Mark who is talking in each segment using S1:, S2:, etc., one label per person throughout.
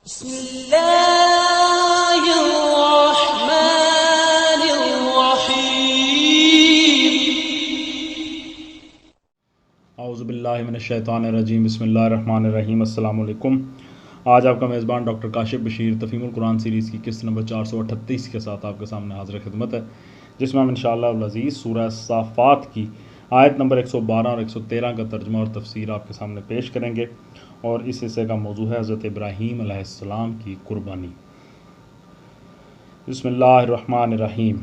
S1: بسم اللہ الرحمن الرحیم۔
S2: اعوذ باللہ من الشیطان الرجیم، بسم اللہ الرحمن الرحیم۔ السلام علیکم۔ آج آپ کا میزبان ڈاکٹر کاشف بشیر تفہیم القرآن سیریز کی قسط نمبر 438 کے ساتھ آپ کے سامنے حاضر خدمت ہے، جس میں ہم انشاءاللہ العزیز سورہ صافات کی آیت نمبر 112 اور 113 کا ترجمہ اور تفسیر آپ کے سامنے پیش کریں گے، اور اس حصے کا موضوع ہے حضرت ابراہیم علیہ السلام کی قربانی۔ بسم اللہ الرحمن الرحیم۔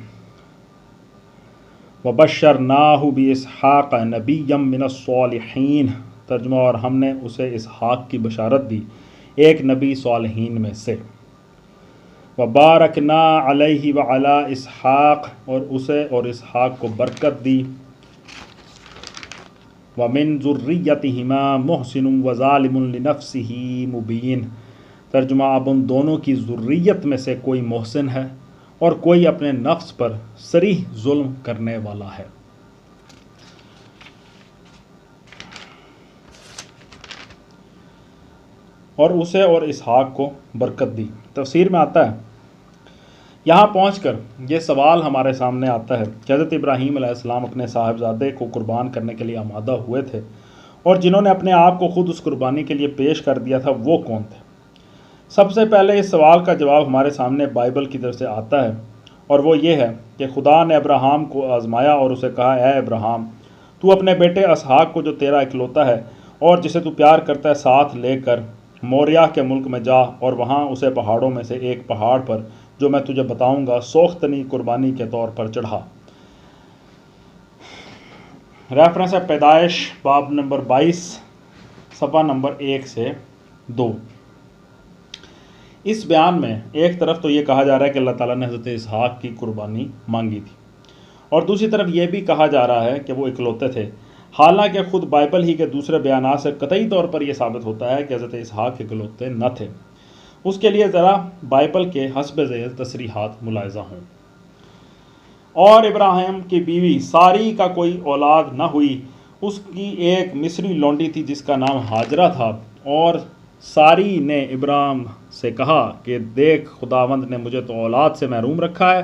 S2: وَبَشَّرْنَاهُ بِإِسْحَاقَ نَبِيًّا مِّنَ الصَّالِحِينَ۔ ترجمہ، اور ہم نے اسے اسحاق کی بشارت دی، ایک نبی صالحین میں سے۔ وَبَارَكْنَا عَلَيْهِ وَعَلَىٰ إِسْحَاقَ، اور اسے اور اسحاق کو برکت دی۔ وَمِن ذُرِّيَّتِهِمَا مُحْسِنٌ وَظَالِمٌ لِنَفْسِهِ مُبِينٌ۔ ترجمہ، اب ان دونوں کی ذریت میں سے کوئی محسن ہے اور کوئی اپنے نفس پر صریح ظلم کرنے والا ہے۔ اور اسے اور اسحاق کو برکت دی۔ تفسیر میں آتا ہے، یہاں پہنچ کر یہ سوال ہمارے سامنے آتا ہے کہ حضرت ابراہیم علیہ السلام اپنے صاحبزادے کو قربان کرنے کے لیے آمادہ ہوئے تھے، اور جنہوں نے اپنے آپ کو خود اس قربانی کے لیے پیش کر دیا تھا وہ کون تھے؟ سب سے پہلے اس سوال کا جواب ہمارے سامنے بائبل کی طرف سے آتا ہے، اور وہ یہ ہے کہ خدا نے ابراہیم کو آزمایا اور اسے کہا، اے ابراہیم، تو اپنے بیٹے اسحاق کو جو تیرا اکلوتا ہے اور جسے تو پیار کرتا ہے ساتھ لے کر موریہ کے ملک میں جا، اور وہاں اسے پہاڑوں میں سے ایک پہاڑ پر جو میں تجھے بتاؤں گا سوختنی قربانی کے طور پر چڑھا۔ ریفرنس ہے پیدائش باب نمبر 22 صفحہ نمبر 1 سے 2۔ اس بیان میں ایک طرف تو یہ کہا جا رہا ہے کہ اللہ تعالیٰ نے حضرت اسحاق کی قربانی مانگی تھی، اور دوسری طرف یہ بھی کہا جا رہا ہے کہ وہ اکلوتے تھے، حالانکہ خود بائبل ہی کے دوسرے بیانات سے قطعی طور پر یہ ثابت ہوتا ہے کہ حضرت اسحاق اکلوتے نہ تھے۔ اس کے لیے ذرا بائبل کے حسب ذیل تصریحات ملاحظہ ہوں۔ اور ابراہیم کی بیوی ساری کا کوئی اولاد نہ ہوئی، اس کی ایک مصری لونڈی تھی جس کا نام ہاجرہ تھا، اور ساری نے ابراہیم سے کہا کہ دیکھ، خداوند نے مجھے تو اولاد سے محروم رکھا ہے،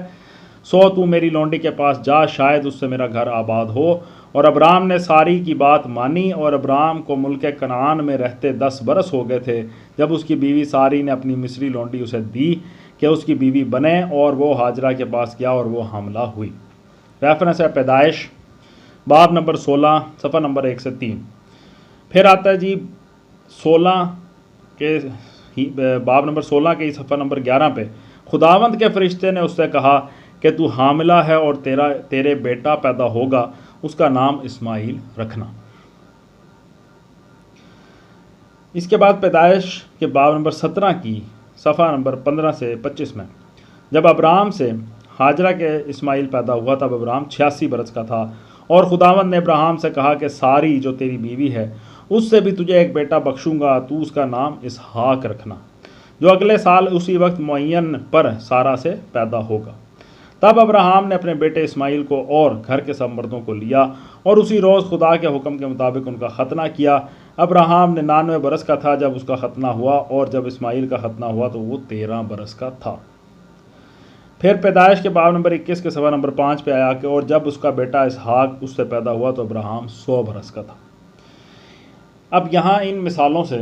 S2: سو تو میری لونڈی کے پاس جا، شاید اس سے میرا گھر آباد ہو۔ اور ابراہیم نے ساری کی بات مانی، اور ابراہیم کو ملک کنعان میں رہتے 10 برس ہو گئے تھے جب اس کی بیوی ساری نے اپنی مصری لونڈی اسے دی کہ اس کی بیوی بنے، اور وہ ہاجرہ کے پاس گیا اور وہ حاملہ ہوئی۔ ریفرنس ہے پیدائش باب نمبر 16 صفحہ نمبر 1 سے 3۔ پھر آتا ہے جی 16 کے باب نمبر 16 کے صفحہ نمبر 11 پہ، خداوند کے فرشتے نے اس سے کہا کہ تو حاملہ ہے اور تیرے بیٹا پیدا ہوگا، اس کا نام اسماعیل رکھنا۔ اس کے بعد پیدائش کے باب نمبر 17 کی صفحہ نمبر 15 سے 25 میں، جب ابراہیم سے ہاجرہ کے اسماعیل پیدا ہوا تب ابراہیم 86 برس کا تھا، اور خداوند نے ابراہیم سے کہا کہ ساری جو تیری بیوی ہے اس سے بھی تجھے ایک بیٹا بخشوں گا، تو اس کا نام اسحاق رکھنا، جو اگلے سال اسی وقت معین پر سارہ سے پیدا ہوگا۔ تب ابراہیم نے اپنے بیٹے اسماعیل کو اور گھر کے سب مردوں کو لیا، اور اسی روز خدا کے حکم کے مطابق ان کا ختنہ کیا۔ ابراہیم 99 برس کا تھا جب اس کا ختنہ ہوا، اور جب اسماعیل کا ختنہ ہوا تو وہ 13 برس کا تھا۔ پھر پیدائش کے باب نمبر 21 کے صفحہ نمبر 5 پہ آیا کہ اور جب اس کا بیٹا اسحاق اس سے پیدا ہوا تو ابراہیم 100 برس کا تھا۔ اب یہاں ان مثالوں سے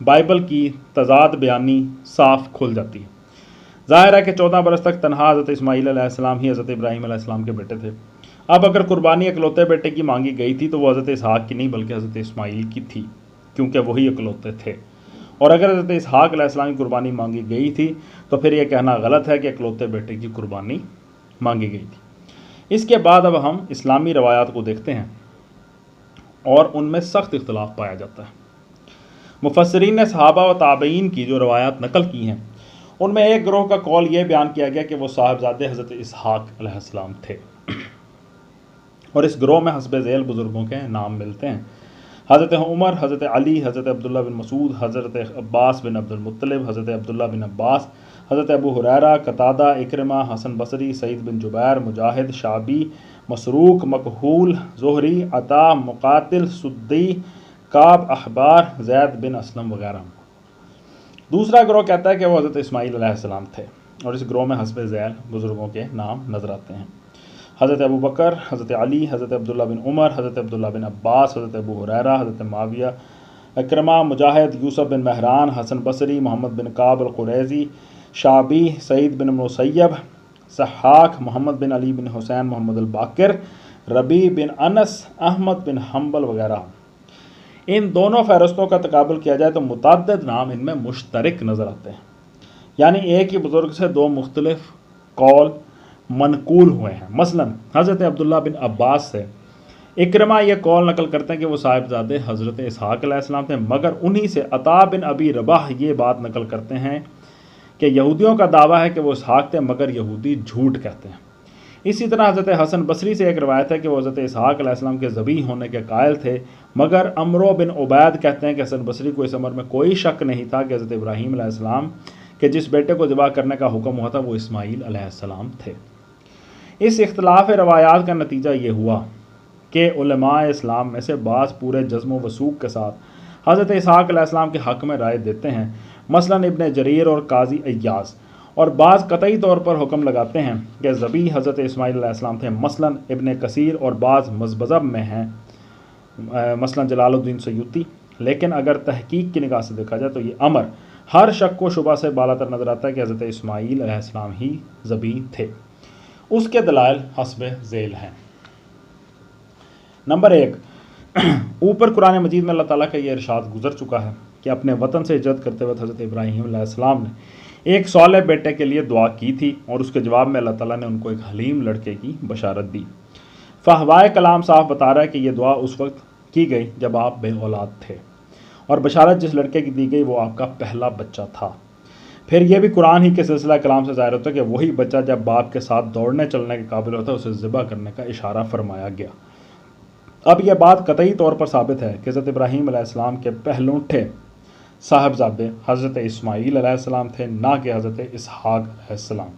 S2: بائبل کی تضاد بیانی صاف کھل جاتی ہے۔ ظاہر ہے کہ 14 برس تک تنہا حضرت اسماعیل علیہ السلام ہی حضرت ابراہیم علیہ السلام کے بیٹے تھے۔ اب اگر قربانی اکلوتے بیٹے کی مانگی گئی تھی تو وہ حضرت اسحاق کی نہیں بلکہ حضرت اسماعیل کی تھی، کیونکہ وہی اکلوتے تھے۔ اور اگر حضرت اسحاق علیہ السلام کی قربانی مانگی گئی تھی تو پھر یہ کہنا غلط ہے کہ اکلوتے بیٹے کی قربانی مانگی گئی تھی۔ اس کے بعد اب ہم اسلامی روایات کو دیکھتے ہیں، اور ان میں سخت اختلاف پایا جاتا ہے۔ مفسرین نے صحابہ و تابعین کی جو روایات نقل کی ہیں ان میں ایک گروہ کا قول یہ بیان کیا گیا کہ وہ صاحبزادے حضرت اسحاق علیہ السلام تھے، اور اس گروہ میں حسب ذیل بزرگوں کے نام ملتے ہیں: حضرت عمر، حضرت علی، حضرت عبداللہ بن مسعود، حضرت عباس بن عبد المطلب، حضرت عبداللہ بن عباس، حضرت ابو ہریرہ، قتادہ، اکرمہ، حسن بصری، سعید بن جبیر، مجاہد، شعبی، مسروق، مکحول، زہری، عطا، مقاتل، سدی، کعب، احبار، زید بن اسلم وغیرہ۔ دوسرا گروہ کہتا ہے کہ وہ حضرت اسماعیل علیہ السلام تھے، اور اس گروہ میں حسب ذیل بزرگوں کے نام نظر آتے ہیں: حضرت ابو بکر، حضرت علی، حضرت عبداللہ بن عمر، حضرت عبداللہ بن عباس، حضرت ابو ہریرہ، حضرت معاویہ، اکرمہ، مجاہد، یوسف بن مہران، حسن بصری، محمد بن کعب القریظی، شعبی، سعید بن مسیب، ضحاک، محمد بن علی بن حسین محمد الباقر، ربیع بن انس، احمد بن حنبل وغیرہ۔ ان دونوں فہرستوں کا تقابل کیا جائے تو متعدد نام ان میں مشترک نظر آتے ہیں، یعنی ایک ہی بزرگ سے دو مختلف قول منقول ہوئے ہیں۔ مثلا حضرت عبداللہ بن عباس سے اکرمہ یہ قول نقل کرتے ہیں کہ وہ صاحبزادے حضرت اسحاق علیہ السلام تھے، مگر انہی سے عطا بن ابی رباح یہ بات نقل کرتے ہیں کہ یہودیوں کا دعویٰ ہے کہ وہ اسحاق تھے، مگر یہودی جھوٹ کہتے ہیں۔ اسی طرح حضرت حسن بصری سے ایک روایت ہے کہ وہ حضرت اسحاق علیہ السلام کے ذبیح ہونے کے قائل تھے، مگر عمرو بن عبید کہتے ہیں کہ حسن بصری کو اس امر میں کوئی شک نہیں تھا کہ حضرت ابراہیم علیہ السلام کے جس بیٹے کو ذبح کرنے کا حکم ہوا تھا وہ اسماعیل علیہ السلام تھے۔ اس اختلاف روایات کا نتیجہ یہ ہوا کہ علماء اسلام میں سے بعض پورے جزم و وثوق کے ساتھ حضرت اسحاق علیہ السلام کے حق میں رائے دیتے ہیں، مثلا ابن جریر اور قاضی ایاز، اور بعض قطعی طور پر حکم لگاتے ہیں کہ ذبیح حضرت اسماعیل علیہ السلام تھے، مثلا ابن کثیر، اور بعض مذہب میں ہیں مثلا جلال الدین سیوطی۔ لیکن اگر تحقیق کی نگاہ سے دیکھا جائے تو یہ امر ہر شک و شبہ سے بالاتر نظر آتا ہے کہ حضرت اسماعیل علیہ السلام ہی ذبیح تھے۔ اس کے دلائل حسب ذیل ہیں۔ نمبر 1، اوپر قرآن مجید میں اللہ تعالیٰ کا یہ ارشاد گزر چکا ہے کہ اپنے وطن سے ہجرت کرتے وقت حضرت ابراہیم علیہ السلام نے ایک صالح بیٹے کے لیے دعا کی تھی، اور اس کے جواب میں اللہ تعالیٰ نے ان کو ایک حلیم لڑکے کی بشارت دی۔ فہوائے کلام صاف بتا رہا ہے کہ یہ دعا اس وقت کی گئی جب آپ بے اولاد تھے، اور بشارت جس لڑکے کی دی گئی وہ آپ کا پہلا بچہ تھا۔ پھر یہ بھی قرآن ہی کے سلسلہ کلام سے ظاہر ہوتا ہے کہ وہی بچہ جب باپ کے ساتھ دوڑنے چلنے کے قابل ہوتا ہے اسے ذبح کرنے کا اشارہ فرمایا گیا۔ اب یہ بات قطعی طور پر ثابت ہے کہ حضرت ابراہیم علیہ السلام کے پہلوٹھے صاحبزادے حضرت اسماعیل علیہ السلام تھے، نہ کہ حضرت اسحاق علیہ السلام۔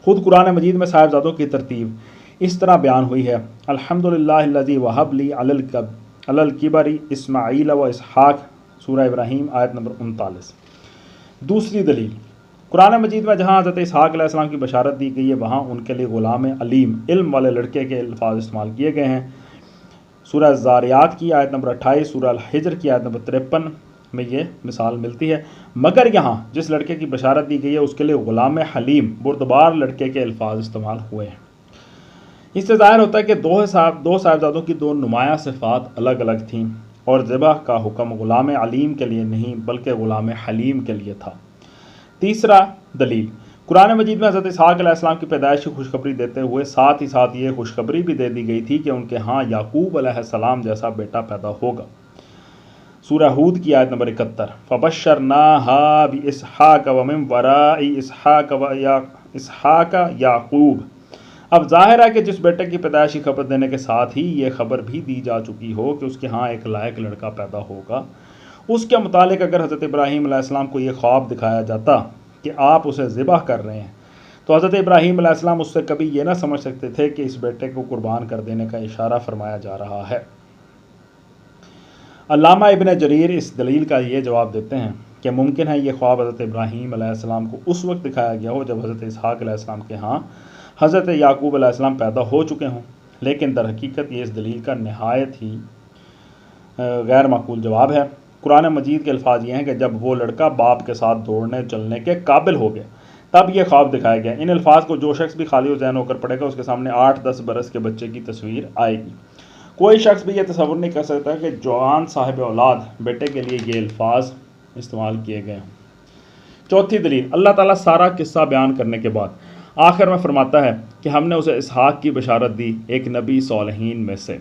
S2: خود قرآن مجید میں صاحبزادوں کی ترتیب اس طرح بیان ہوئی ہے: الحمدللہ الذی وہب لی علی الکبر اسماعیل و اسحاق، سورہ ابراہیم آیت نمبر 39۔ دوسری دلیل، قرآن مجید میں جہاں حضرت اسحاق علیہ السلام کی بشارت دی گئی ہے وہاں ان کے لیے غلام علیم، علم والے لڑکے کے الفاظ استعمال کیے گئے ہیں۔ سورہ زاریات کی آیت نمبر 28، سورہ الحجر کی آیت نمبر 53 میں یہ مثال ملتی ہے، مگر یہاں جس لڑکے کی بشارت دی گئی ہے اس کے لیے غلام حلیم، بردبار لڑکے کے الفاظ استعمال ہوئے ہیں۔ اس سے ظاہر ہوتا ہے کہ دو صاحبزادوں کی دو نمایاں صفات الگ الگ تھیں، اور ذبح کا حکم غلام علیم کے لیے نہیں بلکہ غلام حلیم کے لیے تھا۔ تیسرا دلیل، قرآن مجید میں حضرت اسحاق علیہ السلام کی پیدائش کی خوشخبری دیتے ہوئے ساتھ ہی ساتھ یہ خوشخبری بھی دے دی گئی تھی کہ ان کے ہاں یعقوب علیہ السلام جیسا بیٹا پیدا ہوگا۔ سورہ ہود کی آیت نمبر 71، فَبَشَّرْنَاهَا بِإِسْحَاقَ وَمِن وَرَاءِ إِسْحَاقَ یعقوب۔ اب ظاہر ہے کہ جس بیٹے کی پیدائش کی خبر دینے کے ساتھ ہی یہ خبر بھی دی جا چکی ہو کہ اس کے ہاں ایک لائق لڑکا پیدا ہوگا، اس کے متعلق اگر حضرت ابراہیم علیہ السلام کو یہ خواب دکھایا جاتا کہ آپ اسے ذبح کر رہے ہیں تو حضرت ابراہیم علیہ السلام اس سے کبھی یہ نہ سمجھ سکتے تھے کہ اس بیٹے کو قربان کر دینے کا اشارہ فرمایا جا رہا ہے۔ علامہ ابن جریر اس دلیل کا یہ جواب دیتے ہیں کہ ممکن ہے یہ خواب حضرت ابراہیم علیہ السلام کو اس وقت دکھایا گیا ہو جب حضرت اسحاق علیہ السلام کے ہاں حضرت یعقوب علیہ السلام پیدا ہو چکے ہوں، لیکن در حقیقت یہ اس دلیل کا نہایت ہی غیر معقول جواب ہے۔ قرآن مجید کے الفاظ یہ ہیں کہ جب وہ لڑکا باپ کے ساتھ دوڑنے چلنے کے قابل ہو گیا تب یہ خواب دکھایا گیا۔ ان الفاظ کو جو شخص بھی خالی و ذہن ہو کر پڑھے گا اس کے سامنے 8-10 برس کے بچے کی تصویر آئے گی۔ کوئی شخص بھی یہ تصور نہیں کر سکتا کہ جوان صاحب اولاد بیٹے کے لیے یہ الفاظ استعمال کیے گئے ہوں۔ چوتھی دلیل، اللہ تعالیٰ سارا قصہ بیان کرنے کے بعد آخر میں فرماتا ہے کہ ہم نے اسے اسحاق کی بشارت دی، ایک نبی صالحین میں سے۔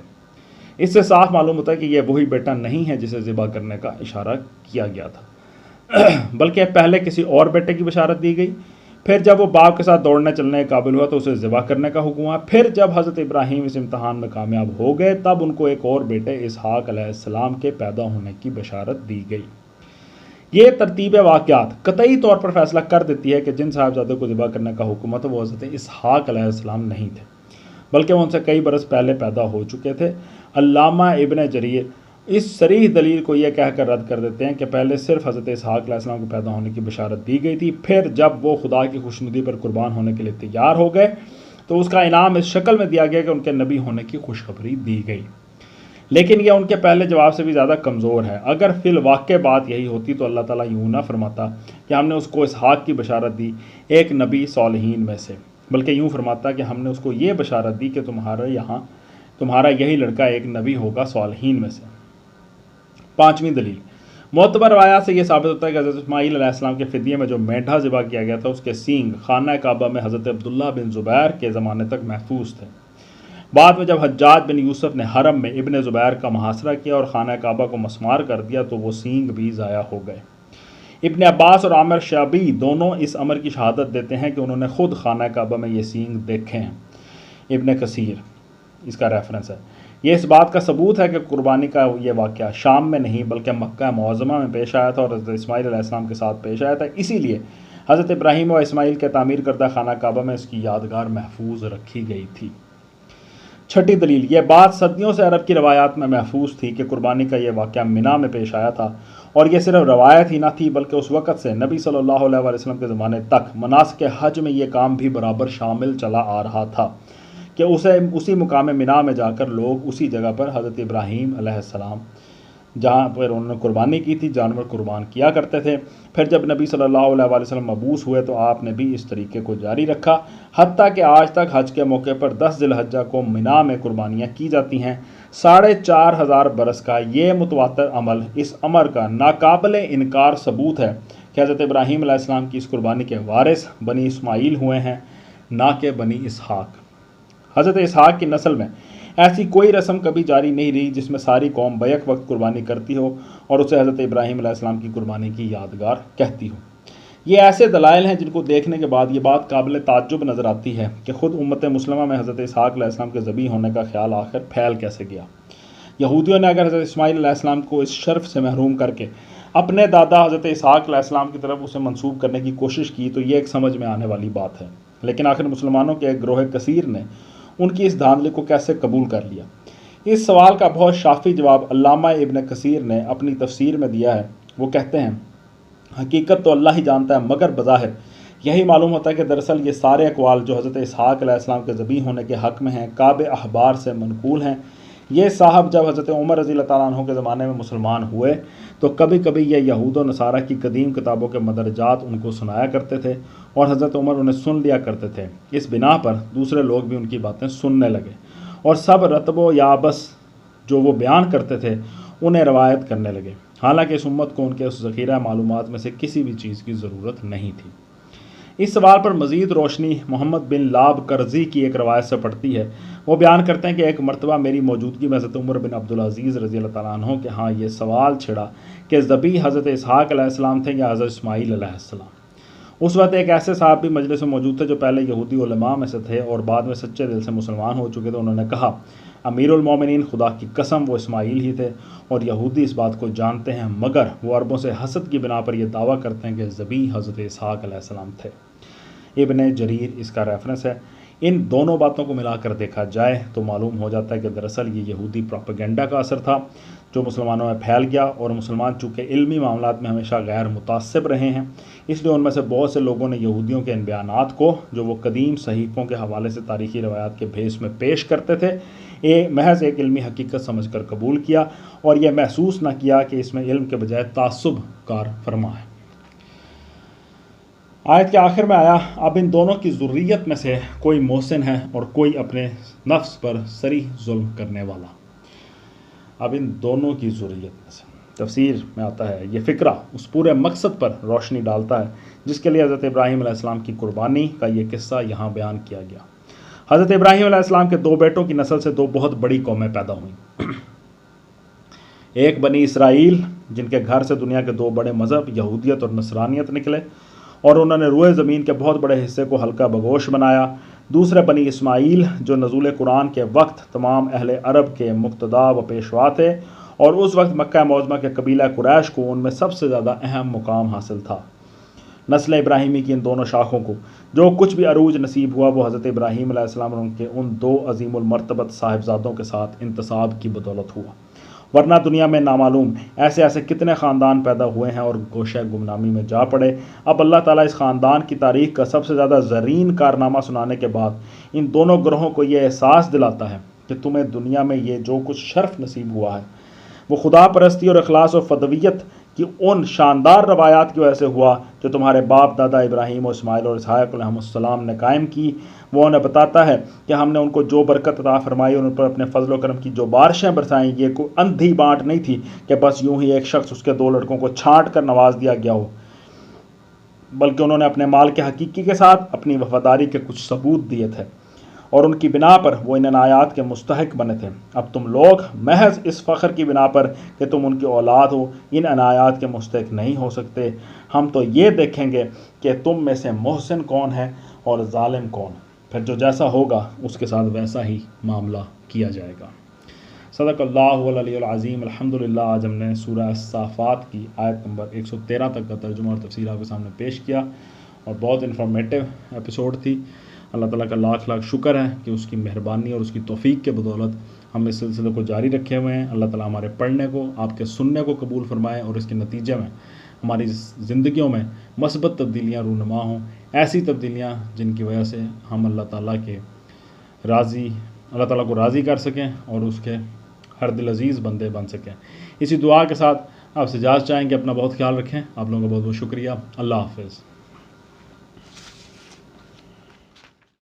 S2: اس سے صاف معلوم ہوتا ہے کہ یہ وہی بیٹا نہیں ہے جسے ذبح کرنے کا اشارہ کیا گیا تھا، بلکہ پہلے کسی اور بیٹے کی بشارت دی گئی، پھر جب وہ باپ کے ساتھ دوڑنے چلنے کے قابل ہوا تو اسے ذبح کرنے کا حکم ہوا، پھر جب حضرت ابراہیم اس امتحان میں کامیاب ہو گئے تب ان کو ایک اور بیٹے اسحاق علیہ السلام کے پیدا ہونے کی بشارت دی گئی۔ یہ ترتیب واقعات قطعی طور پر فیصلہ کر دیتی ہے کہ جن صاحبزادوں کو ذبح کرنے کا حکم تھا وہ حضرت اسحاق علیہ السلام نہیں تھے، بلکہ وہ ان سے کئی برس پہلے پیدا ہو چکے تھے۔ علامہ ابن جریر اس صریح دلیل کو یہ کہہ کر رد کر دیتے ہیں کہ پہلے صرف حضرت اسحاق علیہ السلام کو پیدا ہونے کی بشارت دی گئی تھی، پھر جب وہ خدا کی خوشنودی پر قربان ہونے کے لیے تیار ہو گئے تو اس کا انعام اس شکل میں دیا گیا کہ ان کے نبی ہونے کی خوشخبری دی گئی۔ لیکن یہ ان کے پہلے جواب سے بھی زیادہ کمزور ہے۔ اگر فی الواقع بات یہی ہوتی تو اللہ تعالیٰ یوں نہ فرماتا کہ ہم نے اس کو اسحاق کی بشارت دی ایک نبی صالحین میں سے، بلکہ یوں فرماتا کہ ہم نے اس کو یہ بشارت دی کہ تمہارا یہی لڑکا ایک نبی ہوگا صالحین میں سے۔ پانچویں دلیل، معتبر روایات سے یہ ثابت ہوتا ہے کہ حضرت اسماعیل علیہ السلام کے فدیے میں جو مینڈھا ذبح کیا گیا تھا اس کے سینگ خانہ کعبہ میں حضرت عبداللہ بن زبیر کے زمانے تک محفوظ تھے۔ بعد میں جب حجاج بن یوسف نے حرم میں ابن زبیر کا محاصرہ کیا اور خانہ کعبہ کو مسمار کر دیا تو وہ سینگ بھی ضائع ہو گئے۔ ابن عباس اور عامر شعبی دونوں اس امر کی شہادت دیتے ہیں کہ انہوں نے خود خانہ کعبہ میں یہ سینگ دیکھے ہیں۔ ابن کثیر اس کا ریفرنس ہے۔ یہ اس بات کا ثبوت ہے کہ قربانی کا یہ واقعہ شام میں نہیں بلکہ مکہ معظمہ میں پیش آیا تھا اور حضرت اسماعیل علیہ السلام کے ساتھ پیش آیا تھا، اسی لیے حضرت ابراہیم و اسماعیل کے تعمیر کردہ خانہ کعبہ میں اس کی یادگار محفوظ رکھی گئی تھی۔ چھٹی دلیل، یہ بات صدیوں سے عرب کی روایات میں محفوظ تھی کہ قربانی کا یہ واقعہ منا میں پیش آیا تھا، اور یہ صرف روایت ہی نہ تھی بلکہ اس وقت سے نبی صلی اللہ علیہ وآلہ وسلم کے زمانے تک مناسک حج میں یہ کام بھی برابر شامل چلا آ رہا تھا کہ اسی مقام منا میں جا کر لوگ اسی جگہ پر حضرت ابراہیم علیہ السلام جہاں پر انہوں نے قربانی کی تھی جانور قربان کیا کرتے تھے۔ پھر جب نبی صلی اللہ علیہ وآلہ وسلم مبعوث ہوئے تو آپ نے بھی اس طریقے کو جاری رکھا، حتیٰ کہ آج تک حج کے موقع پر 10 ذی الحجہ کو منا میں قربانیاں کی جاتی ہیں۔ 4500 برس کا یہ متواتر عمل اس امر کا ناقابل انکار ثبوت ہے کہ حضرت ابراہیم علیہ السلام کی اس قربانی کے وارث بنی اسماعیل ہوئے ہیں، نہ کہ بنی اسحاق۔ حضرت اسحاق کی نسل میں ایسی کوئی رسم کبھی جاری نہیں رہی جس میں ساری قوم بیک وقت قربانی کرتی ہو اور اسے حضرت ابراہیم علیہ السلام کی قربانی کی یادگار کہتی ہو۔ یہ ایسے دلائل ہیں جن کو دیکھنے کے بعد یہ بات قابل تعجب نظر آتی ہے کہ خود امت مسلمہ میں حضرت اسحاق علیہ السلام کے ذبیح ہونے کا خیال آخر پھیل کیسے گیا۔ یہودیوں نے اگر حضرت اسماعیل علیہ السلام کو اس شرف سے محروم کر کے اپنے دادا حضرت اسحاق علیہ السلام کی طرف اسے منسوب کرنے کی کوشش کی تو یہ ایک سمجھ میں آنے والی بات ہے، لیکن آخر مسلمانوں کے ایک گروہ کثیر نے ان کی اس دھاندلی کو کیسے قبول کر لیا؟ اس سوال کا بہت شافی جواب علامہ ابن کثیر نے اپنی تفسیر میں دیا ہے۔ وہ کہتے ہیں حقیقت تو اللہ ہی جانتا ہے، مگر بظاہر یہی معلوم ہوتا ہے کہ دراصل یہ سارے اقوال جو حضرت اسحاق علیہ السلام کے ذبیح ہونے کے حق میں ہیں کعب احبار سے منقول ہیں۔ یہ صاحب جب حضرت عمر رضی اللہ تعالیٰ عنہ کے زمانے میں مسلمان ہوئے تو کبھی کبھی یہ یہود و نصارہ کی قدیم کتابوں کے مدرجات ان کو سنایا کرتے تھے اور حضرت عمر انہیں سن لیا کرتے تھے۔ اس بنا پر دوسرے لوگ بھی ان کی باتیں سننے لگے اور سب رتب و یابس جو وہ بیان کرتے تھے انہیں روایت کرنے لگے، حالانکہ اس امت کو ان کے اس ذخیرہ معلومات میں سے کسی بھی چیز کی ضرورت نہیں تھی۔ اس سوال پر مزید روشنی محمد بن لاب کرزی کی ایک روایت سے پڑتی ہے۔ وہ بیان کرتے ہیں کہ ایک مرتبہ میری موجودگی میں حضرت عمر بن عبدالعزیز رضی اللہ تعالیٰ عنہ کے ہاں یہ سوال چھڑا کہ ذبیح حضرت اسحاق علیہ السلام تھے یا حضرت اسماعیل علیہ السلام۔ اس وقت ایک ایسے صاحب بھی مجلس میں موجود تھے جو پہلے یہودی علماء میں سے تھے اور بعد میں سچے دل سے مسلمان ہو چکے تھے۔ انہوں نے کہا امیر المومنین خدا کی قسم وہ اسماعیل ہی تھے اور یہودی اس بات کو جانتے ہیں، مگر وہ عربوں سے حسد کی بنا پر یہ دعویٰ کرتے ہیں کہ ذبیح حضرت اسحاق علیہ السلام تھے۔ ابن جریر اس کا ریفرنس ہے۔ ان دونوں باتوں کو ملا کر دیکھا جائے تو معلوم ہو جاتا ہے کہ دراصل یہ یہودی پروپیگنڈا کا اثر تھا جو مسلمانوں میں پھیل گیا، اور مسلمان چونکہ علمی معاملات میں ہمیشہ غیر متعصب رہے ہیں اس لیے ان میں سے بہت سے لوگوں نے یہودیوں کے ان بیانات کو جو وہ قدیم صحیفوں کے حوالے سے تاریخی روایات کے بھیس میں پیش کرتے تھے محض ایک علمی حقیقت سمجھ کر قبول کیا اور یہ محسوس نہ کیا کہ اس میں علم کے بجائے تعصب کار فرما ہے۔ آیت کے آخر میں آیا اب ان دونوں کی ذریت میں سے کوئی محسن ہے اور کوئی اپنے نفس پر صریح ظلم کرنے والا۔ اب ان دونوں کی ذریت میں سے تفسیر میں آتا ہے یہ فقرہ اس پورے مقصد پر روشنی ڈالتا ہے جس کے لیے حضرت ابراہیم علیہ السلام کی قربانی کا یہ قصہ یہاں بیان کیا گیا۔ حضرت ابراہیم علیہ السلام کے 2 بیٹوں کی نسل سے 2 بہت بڑی قومیں پیدا ہوئیں۔ ایک بنی اسرائیل جن کے گھر سے دنیا کے 2 بڑے مذہب یہودیت اور نصرانیت نکلے اور انہوں نے روئے زمین کے بہت بڑے حصے کو ہلکا بگوش بنایا۔ دوسرے بنی اسماعیل جو نزول قرآن کے وقت تمام اہل عرب کے مقتدا و پیشوا تھے اور اس وقت مکہ معظمہ کے قبیلہ قریش کو ان میں سب سے زیادہ اہم مقام حاصل تھا۔ نسل ابراہیمی کی ان دونوں شاخوں کو جو کچھ بھی عروج نصیب ہوا وہ حضرت ابراہیم علیہ السلام اور ان کے ان 2 عظیم المرتبت صاحبزادوں کے ساتھ انتصاب کی بدولت ہوا، ورنہ دنیا میں نامعلوم ایسے ایسے کتنے خاندان پیدا ہوئے ہیں اور گوشہ گمنامی میں جا پڑے۔ اب اللہ تعالیٰ اس خاندان کی تاریخ کا سب سے زیادہ زرین کارنامہ سنانے کے بعد ان دونوں گروہوں کو یہ احساس دلاتا ہے کہ تمہیں دنیا میں یہ جو کچھ شرف نصیب ہوا ہے وہ خدا پرستی اور اخلاص و فدویت کی ان شاندار روایات کی وجہ سے ہوا جو تمہارے باپ دادا ابراہیم و اسماعیل اور اسحاق علیہ السلام نے قائم کی۔ وہ انہیں بتاتا ہے کہ ہم نے ان کو جو برکت عطا فرمائی اور ان پر اپنے فضل و کرم کی جو بارشیں برسائیں، یہ کوئی اندھی بانٹ نہیں تھی کہ بس یوں ہی ایک شخص اس کے 2 لڑکوں کو چھانٹ کر نواز دیا گیا ہو، بلکہ انہوں نے اپنے مال کے حقیقی کے ساتھ اپنی وفاداری کے کچھ ثبوت دیے تھے اور ان کی بنا پر وہ ان عنایات کے مستحق بنے تھے۔ اب تم لوگ محض اس فخر کی بنا پر کہ تم ان کی اولاد ہو ان عنایات کے مستحق نہیں ہو سکتے۔ ہم تو یہ دیکھیں گے کہ تم میں سے محسن کون ہے اور ظالم کون، پھر جو جیسا ہوگا اس کے ساتھ ویسا ہی معاملہ کیا جائے گا۔ صدق اللہ العلی العظیم۔ الحمدللہ آج ہم نے سورہ الصافات کی آیت نمبر 113 تک کا ترجمہ اور تفسیر آپ کے سامنے پیش کیا اور بہت انفارمیٹیو ایپیسوڈ تھی۔ اللہ تعالیٰ کا لاکھ لاکھ شکر ہے کہ اس کی مہربانی اور اس کی توفیق کے بدولت ہم اس سلسلے کو جاری رکھے ہوئے ہیں۔ اللہ تعالیٰ ہمارے پڑھنے کو، آپ کے سننے کو قبول فرمائے اور اس کے نتیجے میں ہماری زندگیوں میں مثبت تبدیلیاں رونما ہوں، ایسی تبدیلیاں جن کی وجہ سے ہم اللہ تعالیٰ کو راضی کر سکیں اور اس کے ہر دل عزیز بندے بن سکیں۔ اسی دعا کے ساتھ آپ سے اجازت چاہیں کہ اپنا بہت خیال رکھیں۔ آپ لوگوں کا بہت بہت شکریہ۔ اللہ حافظ۔